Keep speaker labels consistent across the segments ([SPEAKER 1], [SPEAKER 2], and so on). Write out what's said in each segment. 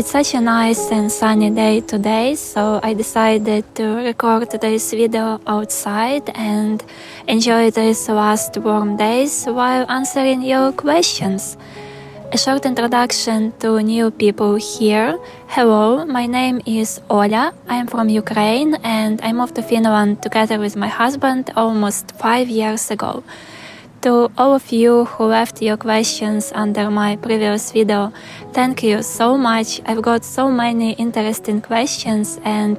[SPEAKER 1] It's such a nice and sunny day today, so I decided to record this video outside and enjoy these last warm days while answering your questions. A short introduction to new people here. Hello, my name is Olia. I am from Ukraine and I moved to Finland together with my husband almost 5 years ago. To all of you who left your questions under my previous video, thank you so much. I've got so many interesting questions and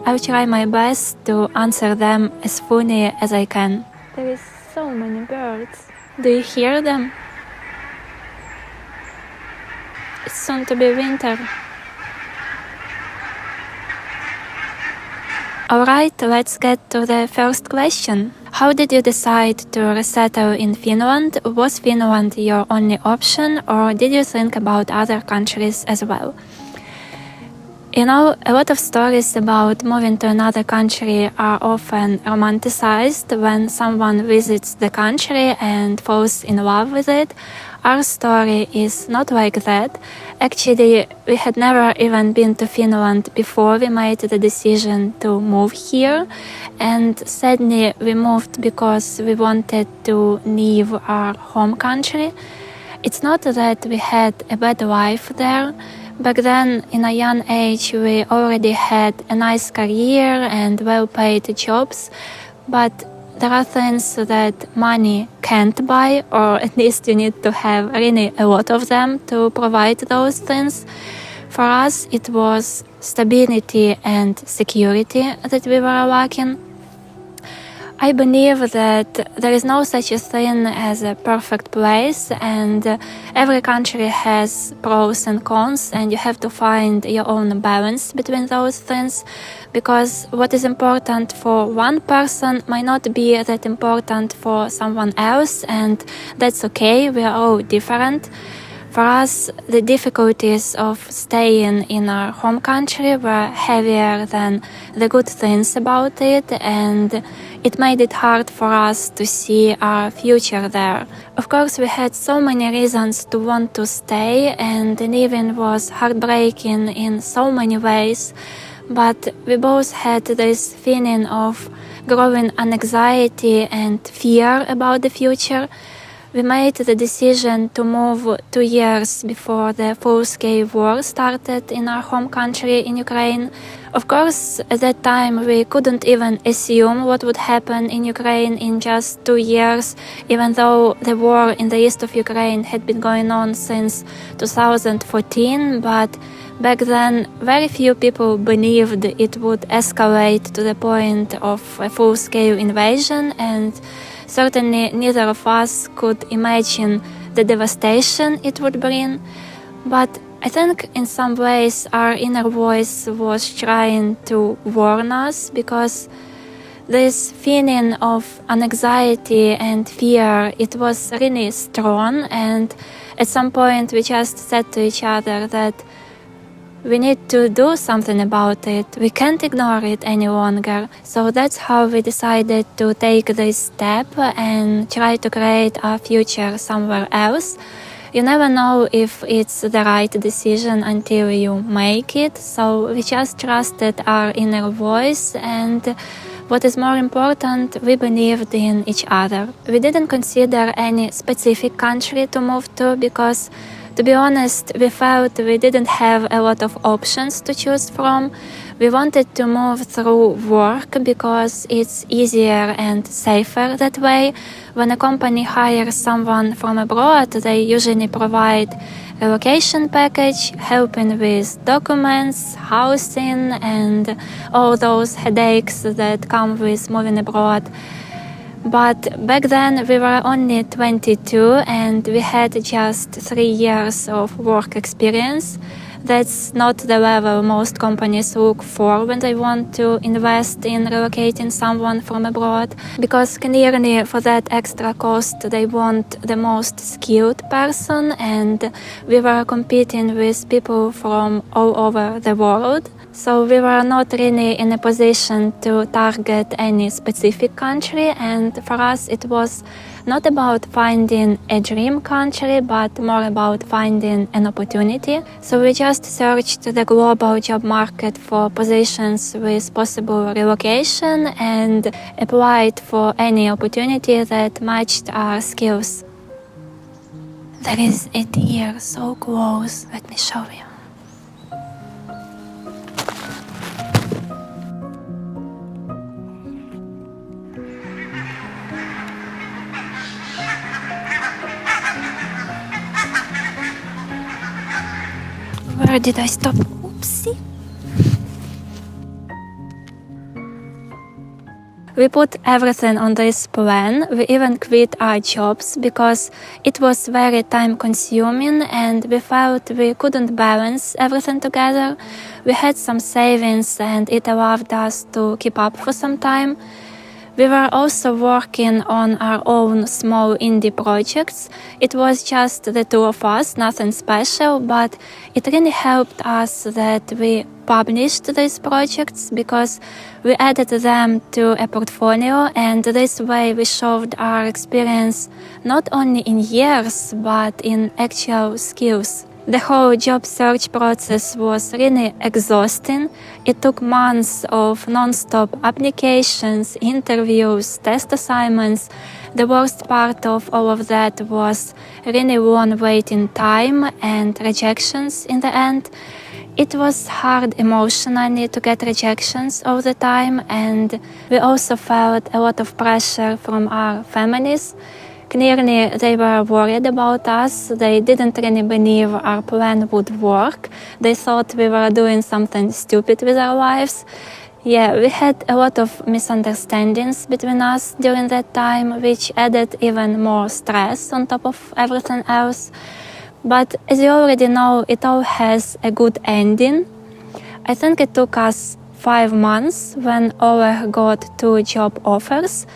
[SPEAKER 1] I'll try my best to answer them as funny as I can. There is so many birds. Do you hear them? It's soon to be winter. Alright, let's get to the first question. How did you decide to resettle in Finland? Was Finland your only option, or did you think about other countries as well? You know, a lot of stories about moving to another country are often romanticized when someone visits the country and falls in love with it. Our story is not like that. Actually, we had never even been to Finland before we made the decision to move here. And sadly, we moved because we wanted to leave our home country. It's not that we had a bad life there. Back then, in a young age, we already had a nice career and well-paid jobs, but there are things that money can't buy, or at least you need to have really a lot of them to provide those things. For us, it was stability and security that we were lacking. I believe that there is no such a thing as a perfect place, and every country has pros and cons, and you have to find your own balance between those things, because what is important for one person might not be that important for someone else, and that's okay, we are all different. For us, the difficulties of staying in our home country were heavier than the good things about it, and it made it hard for us to see our future there. Of course, we had so many reasons to want to stay, and living was heartbreaking in so many ways, but we both had this feeling of growing anxiety and fear about the future. We made the decision to move 2 years before the full-scale war started in our home country in Ukraine. Of course, at that time we couldn't even assume what would happen in Ukraine in just 2 years, even though the war in the east of Ukraine had been going on since 2014, but back then very few people believed it would escalate to the point of a full-scale invasion, and certainly neither of us could imagine the devastation it would bring. But I think in some ways our inner voice was trying to warn us, because this feeling of anxiety and fear, it was really strong, and at some point we just said to each other that we need to do something about it. We can't ignore it any longer. So that's how we decided to take this step and try to create our future somewhere else. You never know if it's the right decision until you make it. So we just trusted our inner voice, and what is more important, we believed in each other. We didn't consider any specific country to move to because, to be honest, we felt we didn't have a lot of options to choose from. We wanted to move through work because it's easier and safer that way. When a company hires someone from abroad, they usually provide a relocation package, helping with documents, housing, and all those headaches that come with moving abroad. But back then we were only 22 and we had just 3 years of work experience. That's not the level most companies look for when they want to invest in relocating someone from abroad, because clearly for that extra cost they want the most skilled person, and we were competing with people from all over the world. So we were not really in a position to target any specific country, and for us it was not about finding a dream country, but more about finding an opportunity. So we just searched the global job market for positions with possible relocation and applied for any opportunity that matched our skills. There is a deer so close. Let me show you. Where did I stop? Oopsie. We put everything on this plan. We even quit our jobs because it was very time consuming and we felt we couldn't balance everything together. We had some savings and it allowed us to keep up for some time. We were also working on our own small indie projects. It was just the two of us, nothing special, but it really helped us that we published these projects because we added them to a portfolio, and this way we showed our experience not only in years but in actual skills. The whole job search process was really exhausting. It took months of non-stop applications, interviews, test assignments. The worst part of all of that was really long waiting time and rejections in the end. It was hard emotionally to get rejections all the time, and we also felt a lot of pressure from our families. Clearly, they were worried about us. They didn't really believe our plan would work. They thought we were doing something stupid with our lives. Yeah, we had a lot of misunderstandings between us during that time, which added even more stress on top of everything else. But as you already know, it all has a good ending. I think it took us 5 months when Olia got 2 job offers.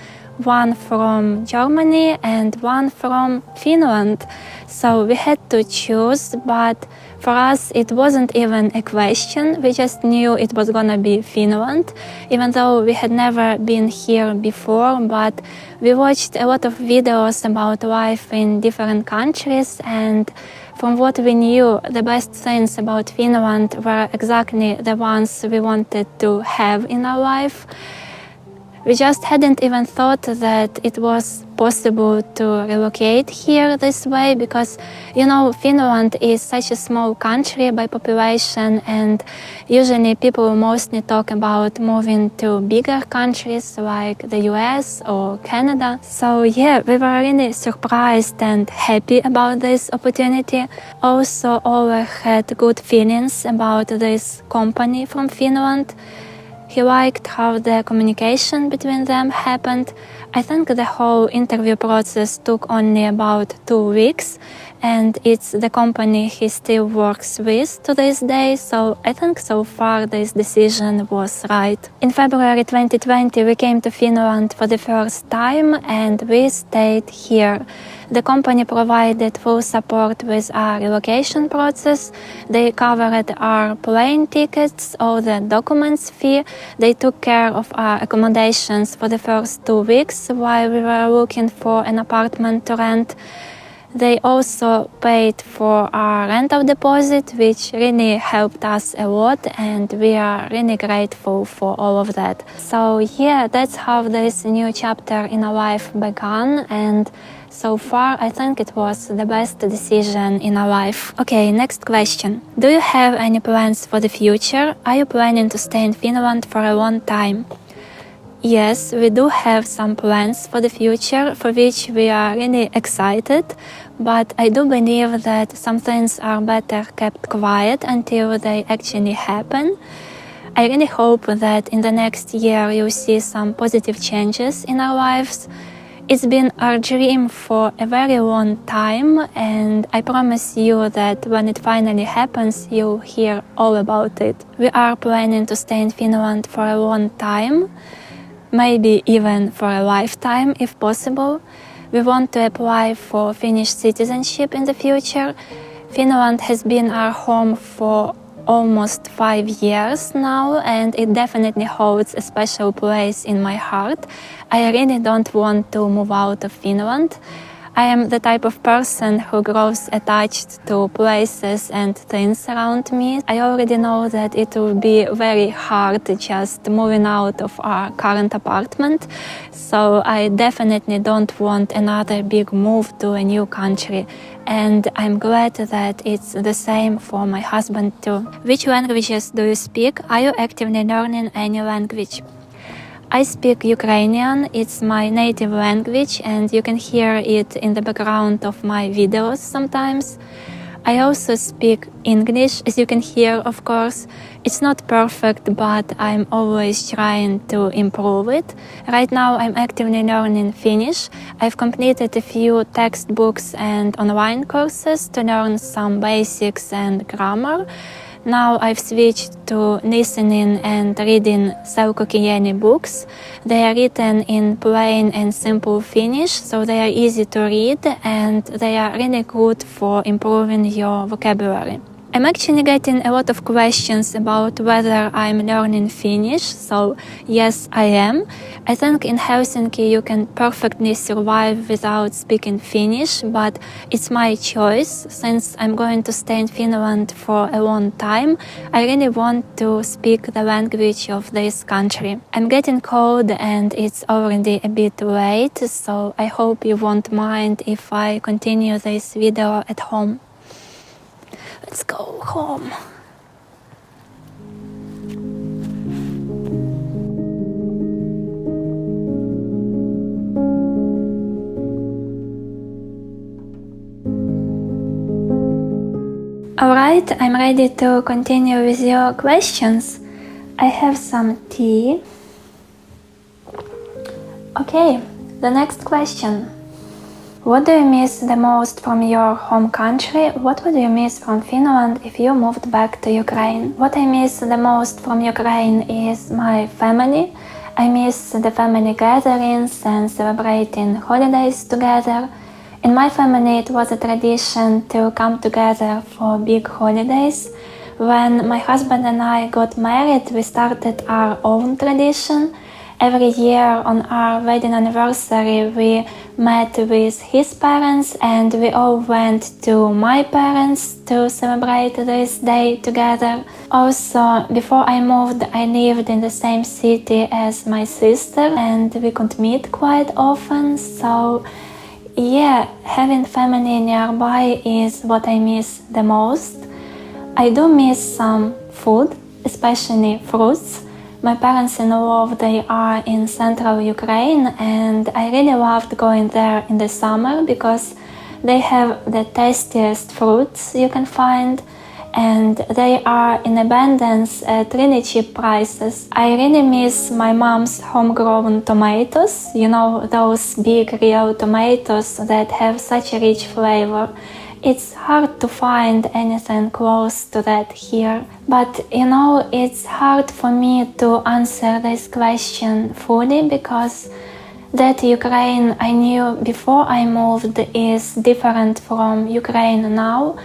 [SPEAKER 1] One from Germany and one from Finland. So we had to choose, but for us it wasn't even a question. We just knew it was gonna be Finland, even though we had never been here before, but we watched a lot of videos about life in different countries, and from what we knew, the best things about Finland were exactly the ones we wanted to have in our life. We just hadn't even thought that it was possible to relocate here this way because, you know, Finland is such a small country by population, and usually people mostly talk about moving to bigger countries like the US or Canada. So yeah, we were really surprised and happy about this opportunity. Also, Olia had good feelings about this company from Finland. He liked how the communication between them happened. I think the whole interview process took only about 2 weeks, and it's the company he still works with to this day, so I think so far this decision was right. In February 2020 we came to Finland for the first time and we stayed here. The company provided full support with our relocation process. They covered our plane tickets, all the documents fee. They took care of our accommodations for the first 2 weeks while we were looking for an apartment to rent. They also paid for our rental deposit, which really helped us a lot, and we are really grateful for all of that. So yeah, that's how this new chapter in our life began, and so far I think it was the best decision in our life. Okay, next question. Do you have any plans for the future? Are you planning to stay in Finland for a long time? Yes, we do have some plans for the future for which we are really excited, but I do believe that some things are better kept quiet until they actually happen. I really hope that in the next year you'll see some positive changes in our lives. It's been our dream for a very long time, and I promise you that when it finally happens, you'll hear all about it. We are planning to stay in Finland for a long time, maybe even for a lifetime if possible. We want to apply for Finnish citizenship in the future. Finland has been our home for almost 5 years now, and it definitely holds a special place in my heart. I really don't want to move out of Finland. I am the type of person who grows attached to places and things around me. I already know that it will be very hard just moving out of our current apartment, so I definitely don't want another big move to a new country. And I'm glad that it's the same for my husband too. Which languages do you speak? Are you actively learning any language? I speak Ukrainian, it's my native language, and you can hear it in the background of my videos sometimes. I also speak English, as you can hear, of course. It's not perfect, but I'm always trying to improve it. Right now I'm actively learning Finnish. I've completed a few textbooks and online courses to learn some basics and grammar. Now I've switched to listening and reading selkokieli books. They are written in plain and simple Finnish, so they are easy to read and they are really good for improving your vocabulary. I'm actually getting a lot of questions about whether I'm learning Finnish, so yes, I am. I think in Helsinki you can perfectly survive without speaking Finnish, but it's my choice. Since I'm going to stay in Finland for a long time, I really want to speak the language of this country. I'm getting cold and it's already a bit late, so I hope you won't mind if I continue this video at home. Let's go home. Alright, I'm ready to continue with your questions. I have some tea. Okay, the next question. What do you miss the most from your home country? What would you miss from Finland if you moved back to Ukraine? What I miss the most from Ukraine is my family. I miss the family gatherings and celebrating holidays together. In my family, it was a tradition to come together for big holidays. When my husband and I got married, we started our own tradition. Every year on our wedding anniversary, we met with his parents and we all went to my parents to celebrate this day together. Also, before I moved, I lived in the same city as my sister and we could meet quite often. So yeah, having family nearby is what I miss the most. I do miss some food, especially fruits. My parents-in-law, they are in central Ukraine and I really loved going there in the summer because they have the tastiest fruits you can find and they are in abundance at really cheap prices. I really miss my mom's homegrown tomatoes, you know, those big real tomatoes that have such a rich flavor. It's hard to find anything close to that here. But, you know, it's hard for me to answer this question fully because that Ukraine I knew before I moved is different from Ukraine now.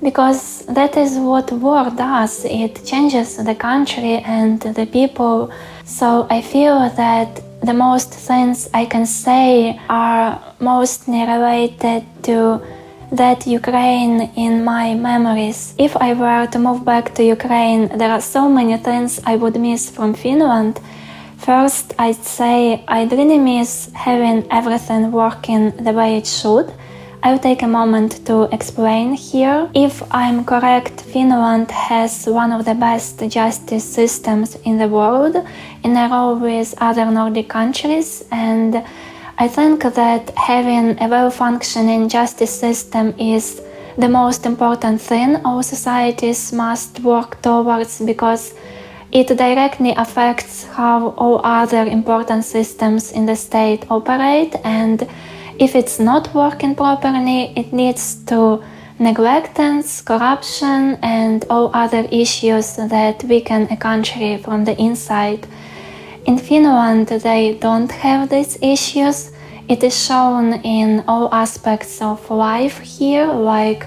[SPEAKER 1] Because that is what war does. It changes the country and the people. So I feel that the most things I can say are mostly related to that Ukraine in my memories. If I were to move back to Ukraine, there are so many things I would miss from Finland. First, I'd say I'd really miss having everything working the way it should. I'll take a moment to explain here. If I'm correct, Finland has one of the best justice systems in the world, in a row with other Nordic countries, and I think that having a well-functioning justice system is the most important thing all societies must work towards because it directly affects how all other important systems in the state operate, and if it's not working properly, it leads to neglectance, corruption, and all other issues that weaken a country from the inside. In Finland, they don't have these issues. It is shown in all aspects of life here, like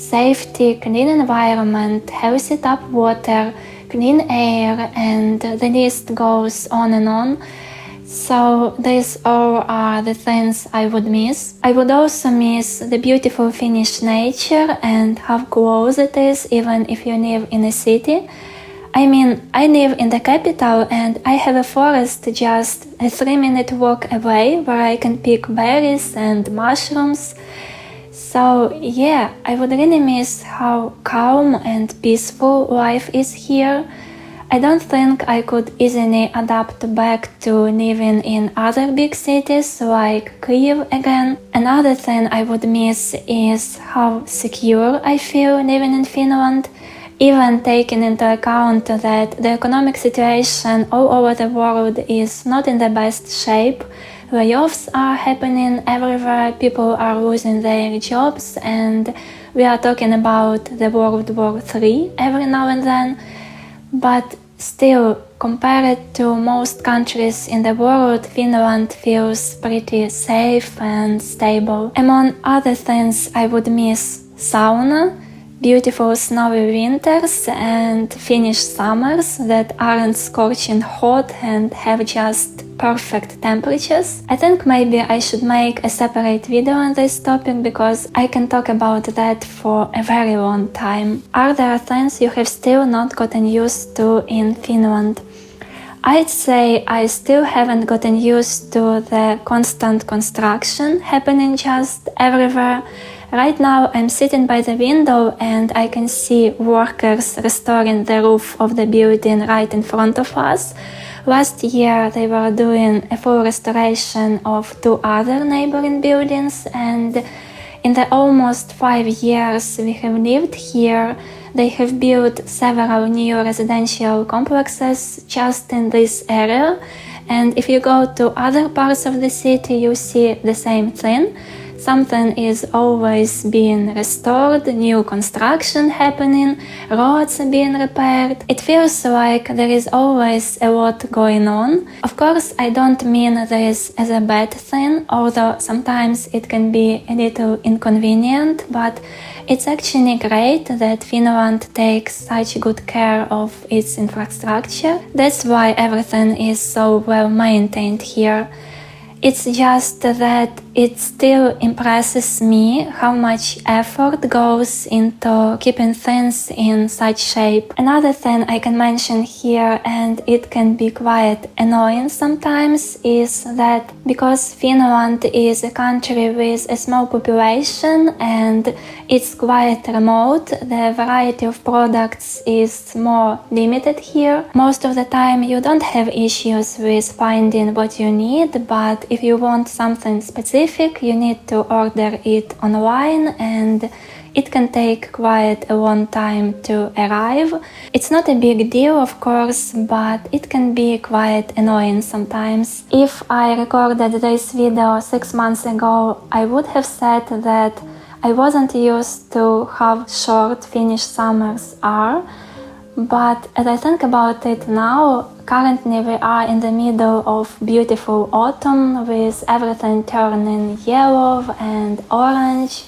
[SPEAKER 1] safety, clean environment, healthy tap water, clean air, and the list goes on and on. So these all are the things I would miss. I would also miss the beautiful Finnish nature and how close it is even if you live in a city. I mean, I live in the capital and I have a forest just a 3-minute walk away where I can pick berries and mushrooms. So yeah, I would really miss how calm and peaceful life is here. I don't think I could easily adapt back to living in other big cities like Kyiv again. Another thing I would miss is how secure I feel living in Finland, even taking into account that the economic situation all over the world is not in the best shape. Layoffs are happening everywhere, people are losing their jobs, and we are talking about the World War III every now and then. But still, compared to most countries in the world, Finland feels pretty safe and stable. Among other things, I would miss sauna, beautiful snowy winters, and Finnish summers that aren't scorching hot and have just perfect temperatures. I think maybe I should make a separate video on this topic because I can talk about that for a very long time. Are there things you have still not gotten used to in Finland? I'd say I still haven't gotten used to the constant construction happening just everywhere. Right now I'm sitting by the window and I can see workers restoring the roof of the building right in front of us. Last year they were doing a full restoration of 2 other neighboring buildings, and in the almost 5 years we have lived here, they have built several new residential complexes just in this area. And if you go to other parts of the city, you see the same thing. Something is always being restored, new construction happening, roads are being repaired. It feels like there is always a lot going on. Of course, I don't mean this as a bad thing, although sometimes it can be a little inconvenient, but it's actually great that Finland takes such good care of its infrastructure. That's why everything is so well maintained here. It's just that it still impresses me how much effort goes into keeping things in such shape. Another thing I can mention here, and it can be quite annoying sometimes, is that because Finland is a country with a small population and it's quite remote, the variety of products is more limited here. Most of the time you don't have issues with finding what you need, but if you want something specific, you need to order it online and it can take quite a long time to arrive. It's not a big deal, of course, but it can be quite annoying sometimes. If I recorded this video 6 months ago, I would have said that I wasn't used to how short Finnish summers are. But as I think about it now, currently we are in the middle of beautiful autumn with everything turning yellow and orange,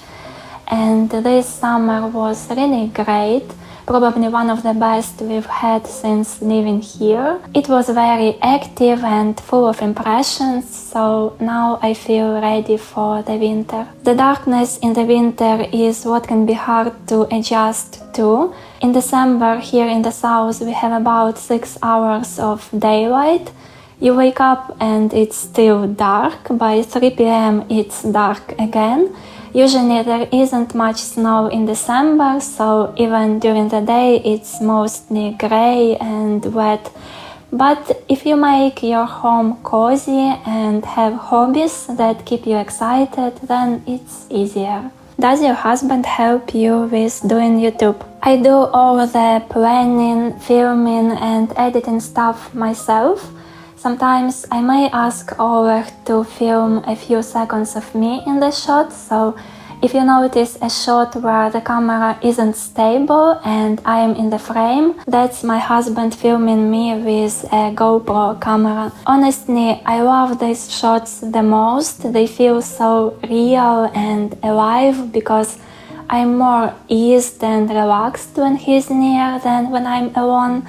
[SPEAKER 1] and this summer was really great, probably one of the best we've had since living here. It was very active and full of impressions, so now I feel ready for the winter. The darkness in the winter is what can be hard to adjust to. In December, here in the south, we have about 6 hours of daylight. You wake up and it's still dark. By 3 p.m. it's dark again. Usually there isn't much snow in December, so even during the day it's mostly grey and wet. But if you make your home cozy and have hobbies that keep you excited, then it's easier. Does your husband help you with doing YouTube? I do all the planning, filming and editing stuff myself. Sometimes I may ask Olia to film a few seconds of me in the shot, so if you notice a shot where the camera isn't stable and I am in the frame, that's my husband filming me with a GoPro camera. Honestly, I love these shots the most. They feel so real and alive because I'm more eased and relaxed when he's near than when I'm alone.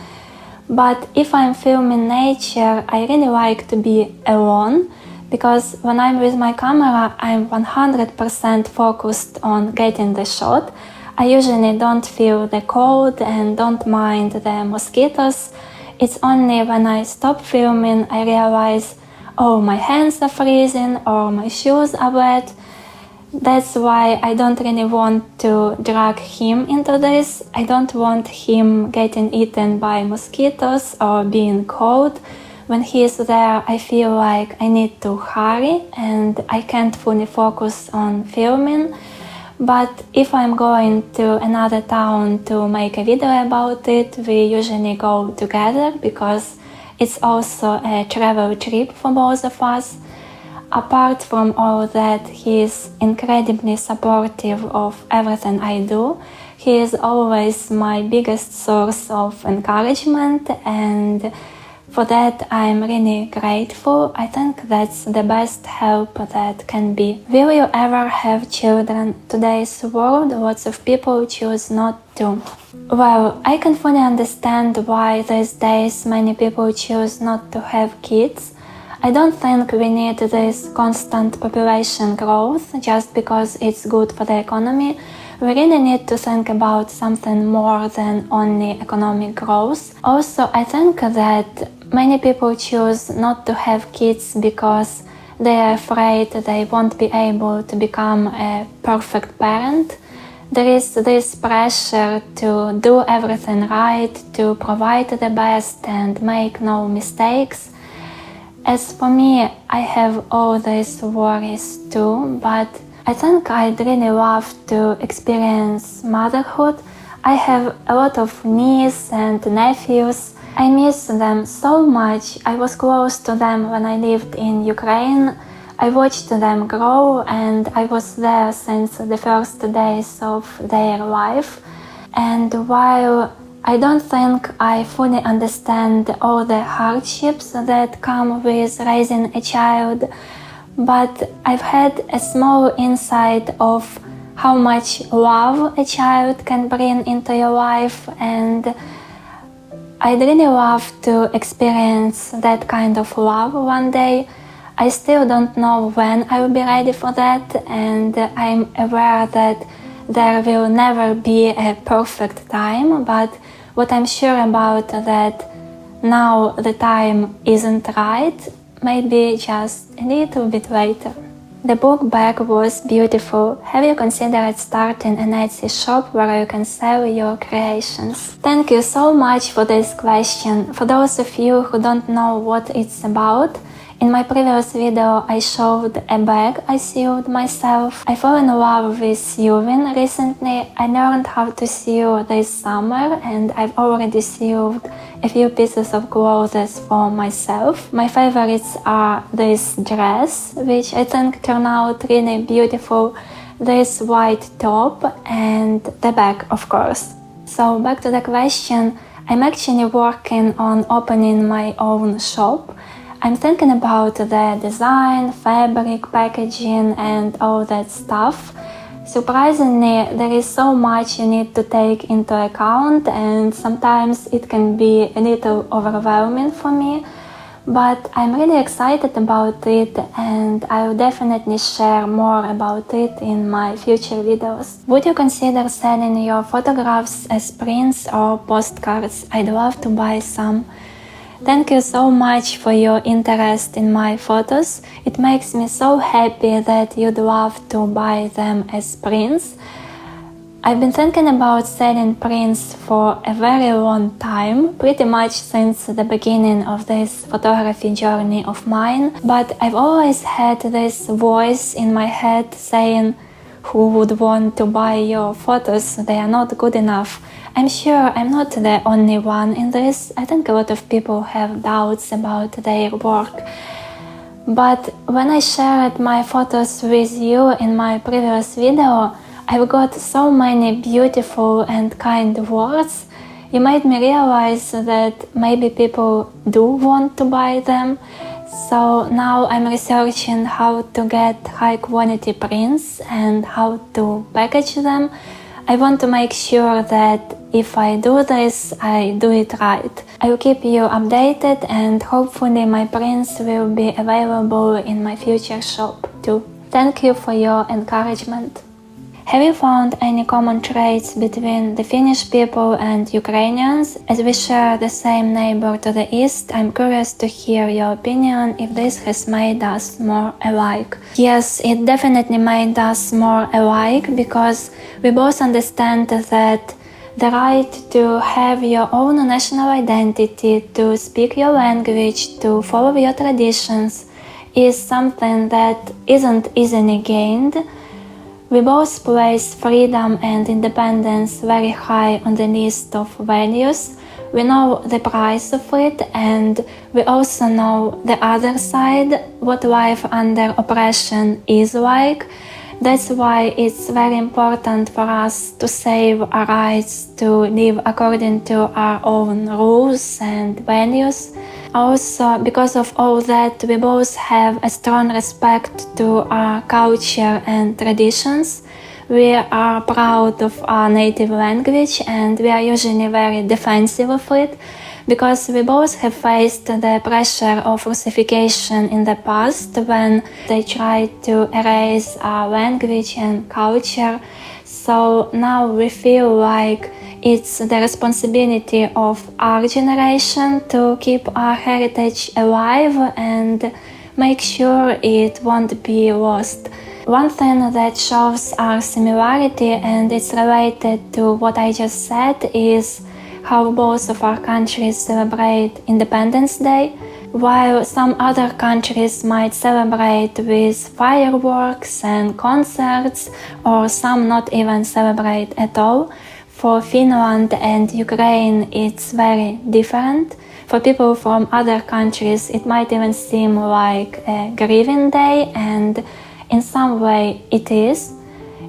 [SPEAKER 1] But if I'm filming nature, I really like to be alone, because when I'm with my camera, I'm 100% focused on getting the shot. I usually don't feel the cold and don't mind the mosquitoes. It's only when I stop filming I realize, oh, my hands are freezing or my shoes are wet. That's why I don't really want to drag him into this. I don't want him getting eaten by mosquitoes or being cold. When he is there, I feel like I need to hurry and I can't fully focus on filming. But if I'm going to another town to make a video about it, we usually go together because it's also a travel trip for both of us. Apart from all that, he is incredibly supportive of everything I do. He is always my biggest source of encouragement, and for that I'm really grateful. I think that's the best help that can be. Will you ever have children? Today's world, lots of people choose not to. Well, I can fully understand why these days many people choose not to have kids. I don't think we need this constant population growth just because it's good for the economy. We really need to think about something more than only economic growth. Also, I think that many people choose not to have kids because they are afraid they won't be able to become a perfect parent. There is this pressure to do everything right, to provide the best and make no mistakes. As for me, I have all these worries too, but I think I'd really love to experience motherhood. I have a lot of nieces and nephews. I miss them so much. I was close to them when I lived in Ukraine. I watched them grow and I was there since the first days of their life. And while I don't think I fully understand all the hardships that come with raising a child, but I've had a small insight of how much love a child can bring into your life, and I'd really love to experience that kind of love one day. I still don't know when I will be ready for that, and I'm aware that there will never be a perfect time, but what I'm sure about that now the time isn't right, maybe just a little bit later. The book bag was beautiful. Have you considered starting an Etsy shop where you can sell your creations? Thank you so much for this question. For those of you who don't know what it's about, in my previous video I showed a bag I sewed myself. I fell in love with sewing recently. I learned how to sew this summer and I've already sewed a few pieces of clothes for myself. My favorites are this dress, which I think turned out really beautiful, this white top and the bag, of course. So back to the question, I'm actually working on opening my own shop. I'm thinking about the design, fabric, packaging and all that stuff. Surprisingly, there is so much you need to take into account and sometimes it can be a little overwhelming for me. But I'm really excited about it and I'll definitely share more about it in my future videos. Would you consider selling your photographs as prints or postcards? I'd love to buy some. Thank you so much for your interest in my photos. It makes me so happy that you'd love to buy them as prints. I've been thinking about selling prints for a very long time, pretty much since the beginning of this photography journey of mine, but I've always had this voice in my head saying, who would want to buy your photos? They are not good enough. I'm sure I'm not the only one in this. I think a lot of people have doubts about their work. But when I shared my photos with you in my previous video, I've got so many beautiful and kind words. You made me realize that maybe people do want to buy them. So now I'm researching how to get high quality prints and how to package them. I want to make sure that if I do this, I do it right. I will keep you updated and hopefully my prints will be available in my future shop too. Thank you for your encouragement. Have you found any common traits between the Finnish people and Ukrainians? As we share the same neighbor to the east, I'm curious to hear your opinion if this has made us more alike. Yes, it definitely made us more alike because we both understand that the right to have your own national identity, to speak your language, to follow your traditions is something that isn't easily gained. We both place freedom and independence very high on the list of values. We know the price of it, and we also know the other side, what life under oppression is like. That's why it's very important for us to save our rights to live according to our own rules and values. Also, because of all that, we both have a strong respect to our culture and traditions. We are proud of our native language and we are usually very defensive of it because we both have faced the pressure of Russification in the past when they tried to erase our language and culture. So now we feel like it's the responsibility of our generation to keep our heritage alive and make sure it won't be lost. One thing that shows our similarity, and it's related to what I just said, is how both of our countries celebrate Independence Day. While some other countries might celebrate with fireworks and concerts, or some not even celebrate at all, for Finland and Ukraine it's very different. For people from other countries it might even seem like a grieving day, and in some way it is.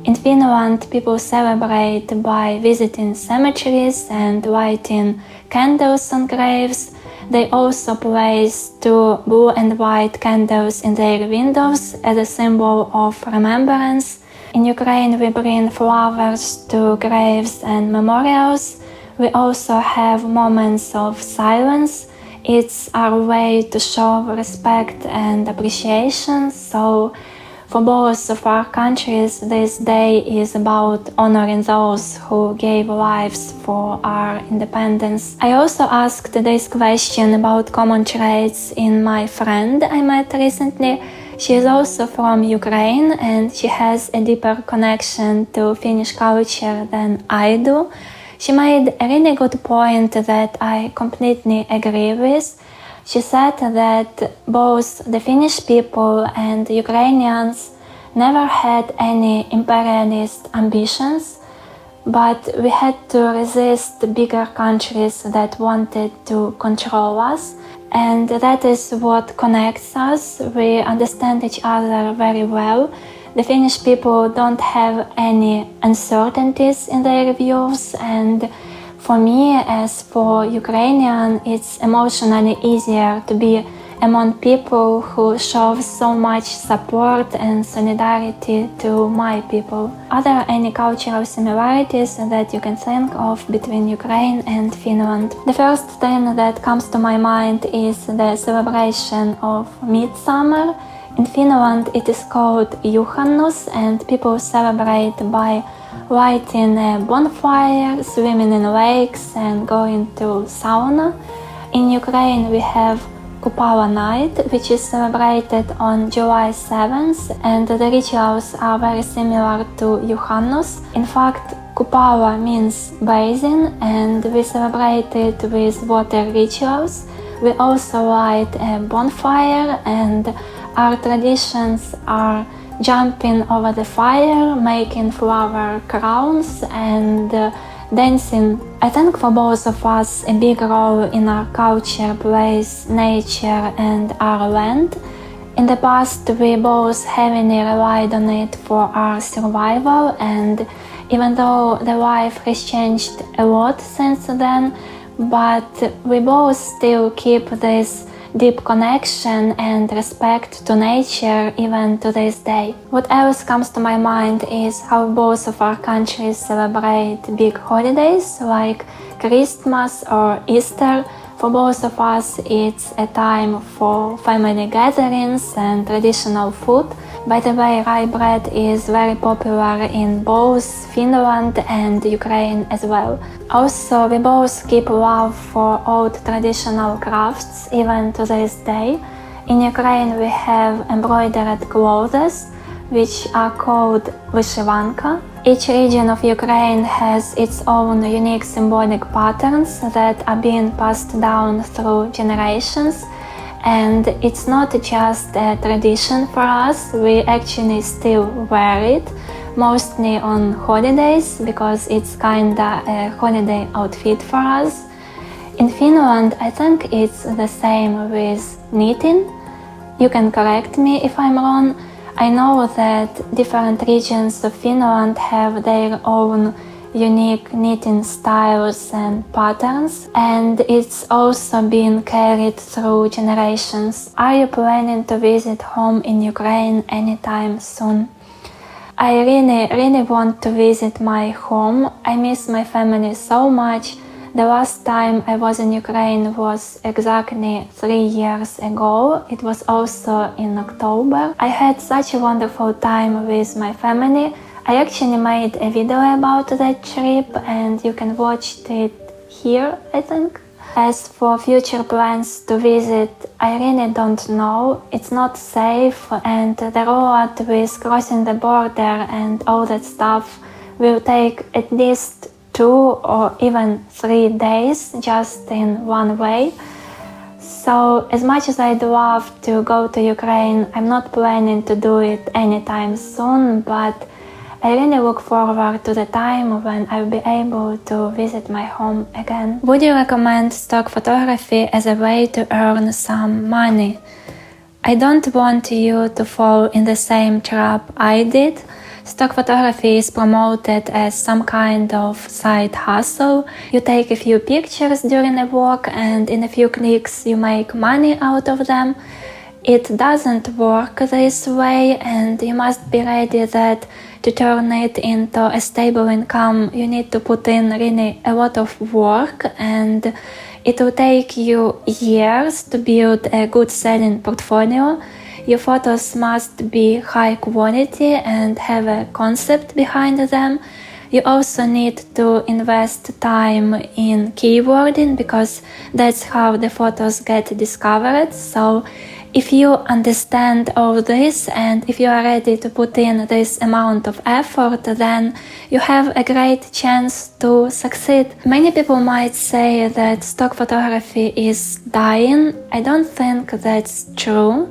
[SPEAKER 1] In Finland, people celebrate by visiting cemeteries and lighting candles on graves. They also place 2 blue and white candles in their windows as a symbol of remembrance. In Ukraine, we bring flowers to graves and memorials. We also have moments of silence. It's our way to show respect and appreciation. So for both of our countries, this day is about honoring those who gave lives for our independence. I also asked this question about common traits in my friend I met recently. She is also from Ukraine and she has a deeper connection to Finnish culture than I do. She made a really good point that I completely agree with. She said that both the Finnish people and Ukrainians never had any imperialist ambitions, but we had to resist bigger countries that wanted to control us. And that is what connects us. We understand each other very well. The Finnish people don't have any uncertainties in their views, and for me, as for Ukrainian, it's emotionally easier to be among people who show so much support and solidarity to my people. Are there any cultural similarities that you can think of between Ukraine and Finland? The first thing that comes to my mind is the celebration of Midsummer. In Finland, it is called Juhannus, and people celebrate by lighting a bonfire, swimming in lakes and going to sauna. In Ukraine we have Kupala night, which is celebrated on July 7th, and the rituals are very similar to Juhannus. In fact, Kupala means bathing, and we celebrate it with water rituals. We also light a bonfire, and our traditions are jumping over the fire, making flower crowns and dancing. I think for both of us a big role in our culture plays nature and our land. In the past we both heavily relied on it for our survival, and even though the life has changed a lot since then, but we both still keep this deep connection and respect to nature even to this day. What else comes to my mind is how both of our countries celebrate big holidays like Christmas or Easter. For both of us, it's a time for family gatherings and traditional food. By the way, rye bread is very popular in both Finland and Ukraine as well. Also, we both keep love for old traditional crafts even to this day. In Ukraine, we have embroidered clothes, which are called vyshivanka. Each region of Ukraine has its own unique symbolic patterns that are being passed down through generations. And it's not just a tradition for us, we actually still wear it, mostly on holidays, because it's kinda a holiday outfit for us. In Finland, I think it's the same with knitting. You can correct me if I'm wrong. I know that different regions of Finland have their own unique knitting styles and patterns, and it's also been carried through generations. Are you planning to visit home in Ukraine anytime soon? I really want to visit my home. I miss my family so much. The last time I was in Ukraine was exactly 3 years ago. It was also in October. I had such a wonderful time with my family. I actually made a video about that trip and you can watch it here, I think. As for future plans to visit, I really don't know. It's not safe and the road with crossing the border and all that stuff will take at least 2 or even 3 days just in one way. So as much as I'd love to go to Ukraine, I'm not planning to do it anytime soon, but I really look forward to the time when I'll be able to visit my home again. Would you recommend stock photography as a way to earn some money? I don't want you to fall in the same trap I did. Stock photography is promoted as some kind of side hustle. You take a few pictures during a walk and in a few clicks you make money out of them. It doesn't work this way and you must be ready that to turn it into a stable income you need to put in really a lot of work and it will take you years to build a good selling portfolio. Your photos must be high quality and have a concept behind them. You also need to invest time in keywording because that's how the photos get discovered. So if you understand all this and if you are ready to put in this amount of effort, then you have a great chance to succeed. Many people might say that stock photography is dying. I don't think that's true.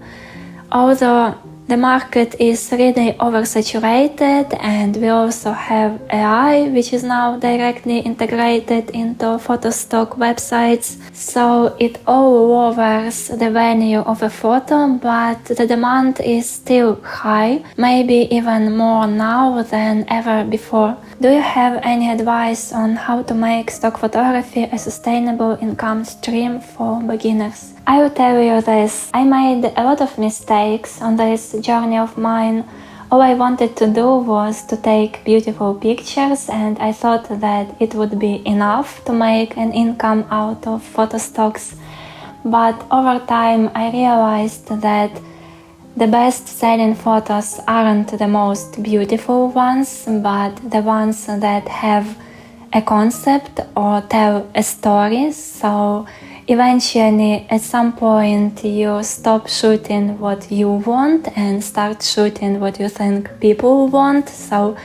[SPEAKER 1] Although the market is really oversaturated and we also have AI, which is now directly integrated into photo stock websites. So it all lowers the value of a photo, but the demand is still high, maybe even more now than ever before. Do you have any advice on how to make stock photography a sustainable income stream for beginners? I will tell you this. I made a lot of mistakes on this journey of mine. All I wanted to do was to take beautiful pictures and I thought that it would be enough to make an income out of photo stocks. But over time I realized that the best selling photos aren't the most beautiful ones, but the ones that have a concept or tell a story. So eventually, at some point, you stop shooting what you want and start shooting what you think people want. So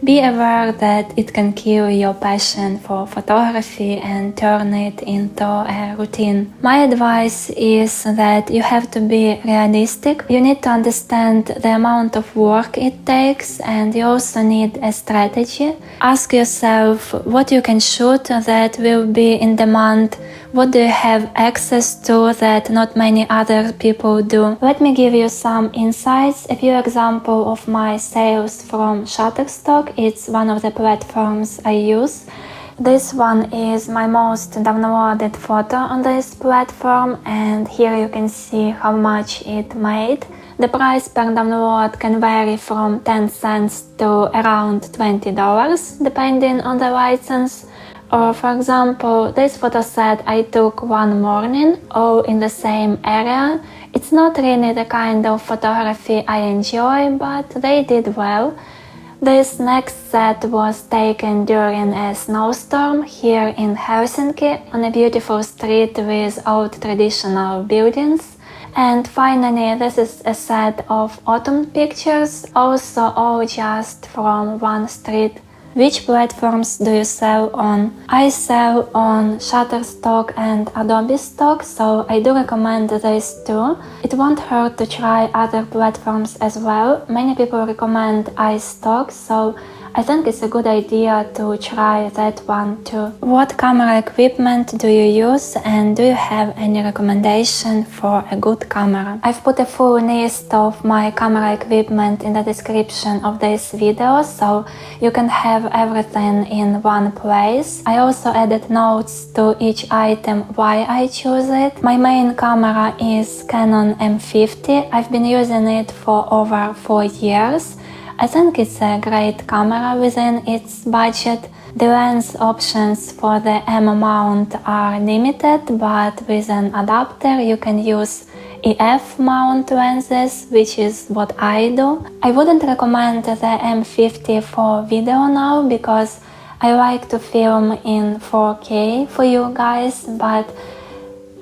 [SPEAKER 1] be aware that it can kill your passion for photography and turn it into a routine. My advice is that you have to be realistic. You need to understand the amount of work it takes and you also need a strategy. Ask yourself what you can shoot that will be in demand. What do you have access to that not many other people do? Let me give you some insights. A few examples of my sales from Shutterstock. It's one of the platforms I use. This one is my most downloaded photo on this platform, and here you can see how much it made. The price per download can vary from 10 cents to around $20 depending on the license. Or for example, this photo set I took one morning, all in the same area. It's not really the kind of photography I enjoy, but they did well. This next set was taken during a snowstorm here in Helsinki on a beautiful street with old traditional buildings. And finally, this is a set of autumn pictures, also all just from one street. Which platforms do you sell on? I sell on Shutterstock and Adobe Stock, so I do recommend these two. It won't hurt to try other platforms as well. Many people recommend iStock, so I think it's a good idea to try that one too. What camera equipment do you use, and do you have any recommendation for a good camera? I've put a full list of my camera equipment in the description of this video, so you can have everything in one place. I also added notes to each item why I choose it. My main camera is Canon M50. I've been using it for over 4 years. I think it's a great camera within its budget. The lens options for the M mount are limited, but with an adapter you can use EF mount lenses, which is what I do. I wouldn't recommend the M50 for video now because I like to film in 4K for you guys, but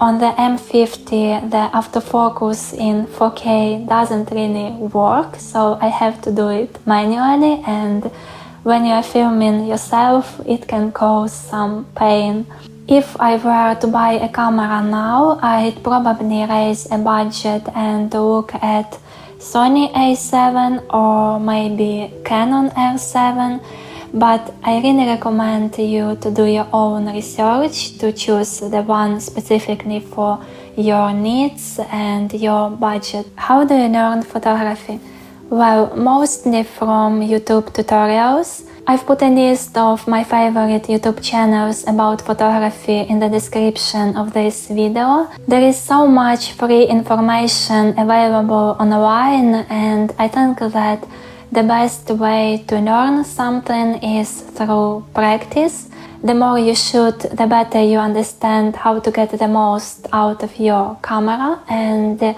[SPEAKER 1] on the M50 the autofocus in 4K doesn't really work, so I have to do it manually, and when you are filming yourself it can cause some pain. If I were to buy a camera now, I'd probably raise a budget and look at Sony A7 or maybe Canon R7, but I really recommend you to do your own research to choose the one specifically for your needs and your budget. How do you learn photography? Well, mostly from YouTube tutorials. I've put a list of my favorite YouTube channels about photography in the description of this video. There is so much free information available online, and I think that the best way to learn something is through practice. The more you shoot, the better you understand how to get the most out of your camera, and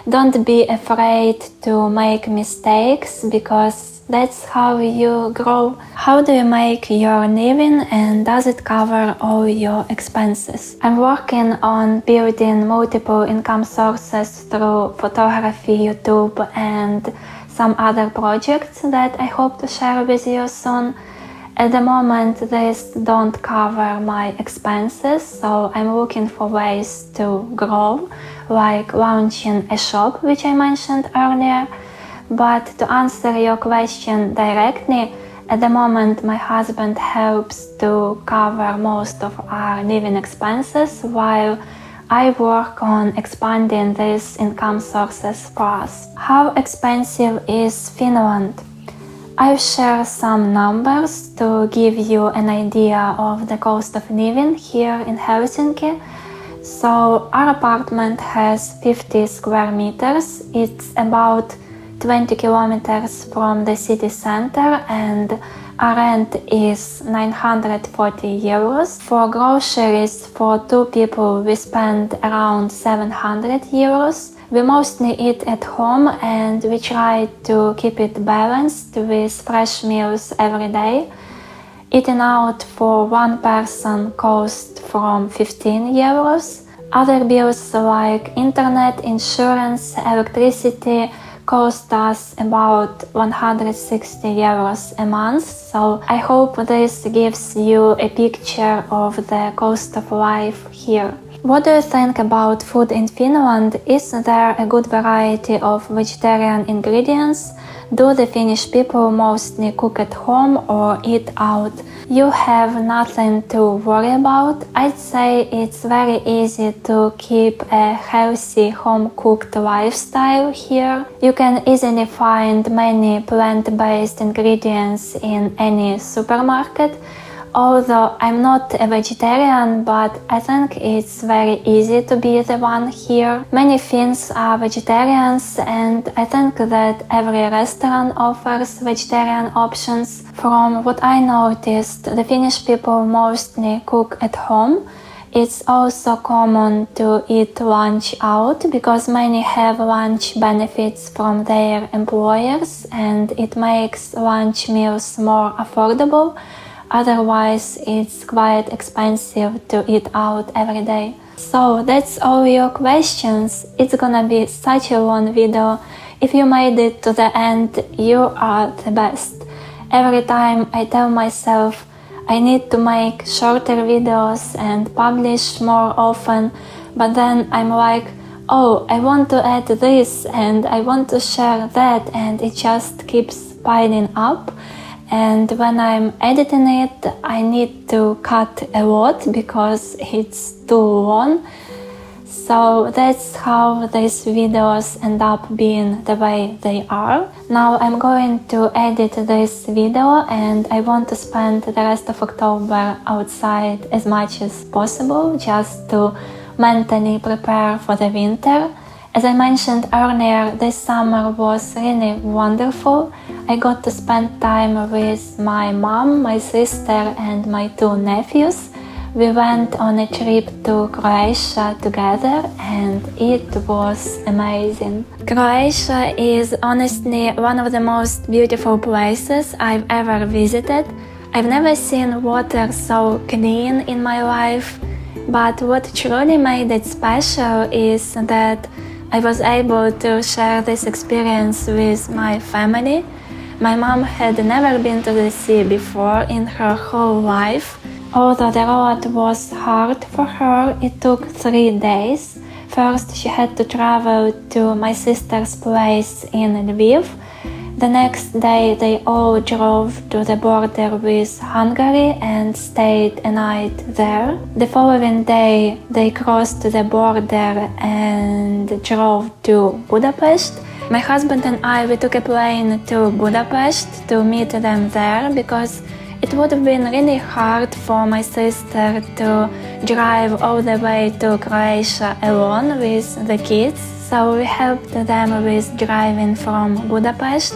[SPEAKER 1] don't be afraid to make mistakes because that's how you grow. How do you make your living, and does it cover all your expenses? I'm working on building multiple income sources through photography, YouTube, and some other projects that I hope to share with you soon. At the moment, these don't cover my expenses, so I'm looking for ways to grow, like launching a shop, which I mentioned earlier. But to answer your question directly, at the moment my husband helps to cover most of our living expenses while I work on expanding these income sources for us. How expensive is Finland? I'll share some numbers to give you an idea of the cost of living here in Helsinki. So our apartment has 50 square meters. It's about 20 kilometers from the city center, and our rent is 940 euros. For groceries for 2 people we spend around 700 euros. We mostly eat at home and we try to keep it balanced with fresh meals every day. Eating out for one person costs from 15 euros. Other bills like internet, insurance, electricity cost us about 160 euros a month. So I hope this gives you a picture of the cost of life here. What do you think about food in Finland? Is there a good variety of vegetarian ingredients? Do the Finnish people mostly cook at home or eat out? You have nothing to worry about. I'd say it's very easy to keep a healthy home-cooked lifestyle here. You can easily find many plant-based ingredients in any supermarket. Although I'm not a vegetarian, but I think it's very easy to be the one here. Many Finns are vegetarians, and I think that every restaurant offers vegetarian options. From what I noticed, the Finnish people mostly cook at home. It's also common to eat lunch out because many have lunch benefits from their employers, and it makes lunch meals more affordable. Otherwise, it's quite expensive to eat out every day. So that's all your questions. It's gonna be such a long video. If you made it to the end, you are the best. Every time I tell myself I need to make shorter videos and publish more often, but then I'm like, oh, I want to add this and I want to share that, and it just keeps piling up. And when I'm editing it, I need to cut a lot because it's too long. So that's how these videos end up being the way they are. Now I'm going to edit this video, and I want to spend the rest of October outside as much as possible just to mentally prepare for the winter. As I mentioned earlier, this summer was really wonderful. I got to spend time with my mom, my sister, and my two nephews. We went on a trip to Croatia together, and it was amazing. Croatia is honestly one of the most beautiful places I've ever visited. I've never seen water so clean in my life, but what truly made it special is that I was able to share this experience with my family. My mom had never been to the sea before in her whole life. Although the road was hard for her, it took 3 days. First, she had to travel to my sister's place in Lviv. The next day, they all drove to the border with Hungary and stayed a night there. The following day, they crossed the border and drove to Budapest. My husband and I, we took a plane to Budapest to meet them there because it would have been really hard for my sister to drive all the way to Croatia alone with the kids, so we helped them with driving from Budapest.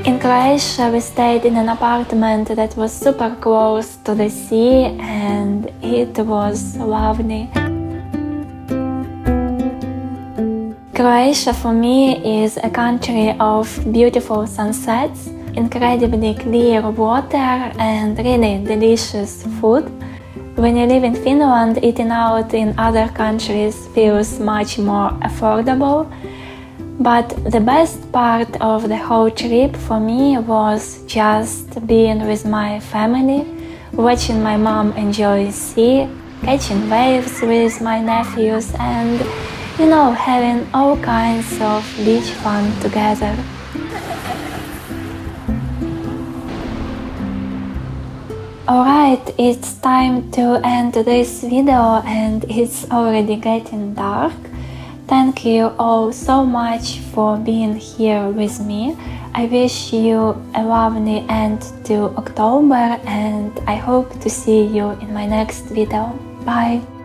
[SPEAKER 1] In Croatia, we stayed in an apartment that was super close to the sea, and it was lovely. Croatia for me is a country of beautiful sunsets, incredibly clear water, and really delicious food. When you live in Finland, eating out in other countries feels much more affordable. But the best part of the whole trip for me was just being with my family, watching my mom enjoy sea, catching waves with my nephews, and, having all kinds of beach fun together. Alright, it's time to end this video, and it's already getting dark. Thank you all so much for being here with me. I wish you a lovely end to October, and I hope to see you in my next video. Bye!